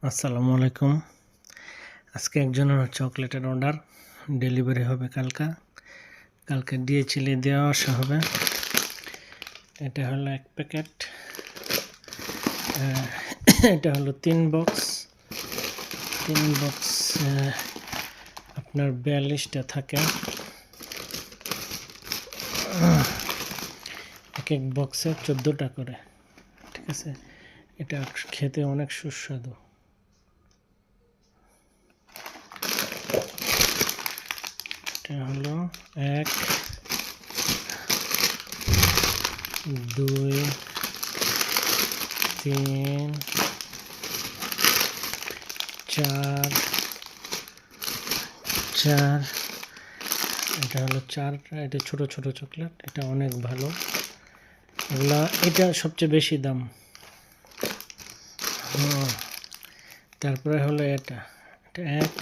আসসালামু আলাইকুম। আজকে একজনের চকলেটের অর্ডার ডেলিভারি হবে কালকে DHL দেওয়া আসা হবে। এটা হলো 1 প্যাকেট, এটা হলো 3 বক্স। আপনার 42টা থাকে, এক এক বক্সে 14টা করে। ঠিক আছে, এটা খেতে অনেক সুস্বাদু। এটা হলো 1 2 3 4 এটা হলো 4টা। এটা ছোট ছোট চকলেট, এটা অনেক ভালো। এটা সবচেয়ে বেশি দাম। তারপরে হলো এটা 1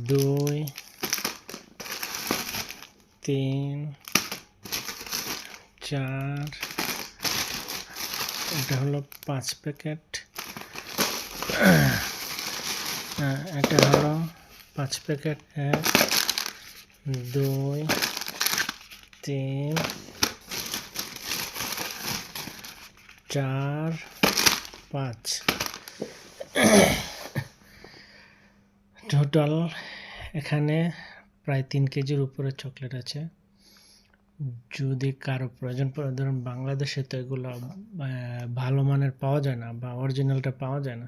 2 3 4, এটা হলো 5 প্যাকেট। এটা হলো 5 প্যাকেট, 1 2 3 4 5, টোটাল এখানে প্রায় 3 কেজির উপরে চকলেট আছে। যদি কারো প্রয়োজন পড়ে, ধরুন বাংলাদেশে তো এগুলো ভালো মানের পাওয়া যায় না বা অরিজিনালটা পাওয়া যায় না।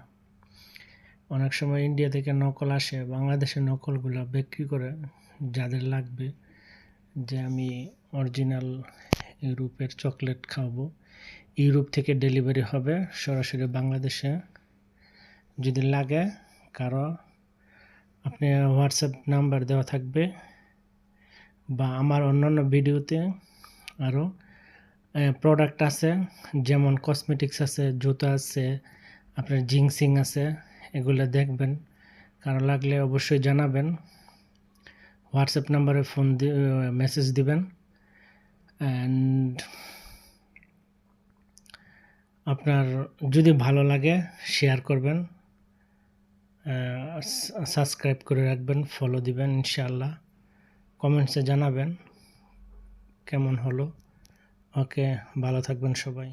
অনেক সময় ইন্ডিয়া থেকে নকল আসে, বাংলাদেশের নকলগুলো বিক্রি করে। যাদের লাগবে যে আমি অরিজিনাল ইউরোপের চকলেট খাবো, ইউরোপ থেকে ডেলিভারি হবে সরাসরি বাংলাদেশে। যদি লাগে কারো, আপনি হোয়াটসঅ্যাপ নাম্বার দেওয়া থাকবে, বা আমার অন্যান্য ভিডিওতে আরও প্রোডাক্ট আছে, যেমন কসমেটিক্স আছে, জুতা আছে, আপনার জিংসিং আছে। এগুলো দেখবেন, কারো লাগলে অবশ্যই জানাবেন। হোয়াটসঅ্যাপ নাম্বারে ফোন মেসেজ দিবেন। অ্যান্ড আপনার যদি ভালো লাগে শেয়ার করবেন, সাবস্ক্রাইব করে রাখবেন, ফলো দিবেন ইনশাআল্লাহ। কমেন্টসে জানাবেন কেমন হলো। ওকে, ভালো থাকবেন সবাই।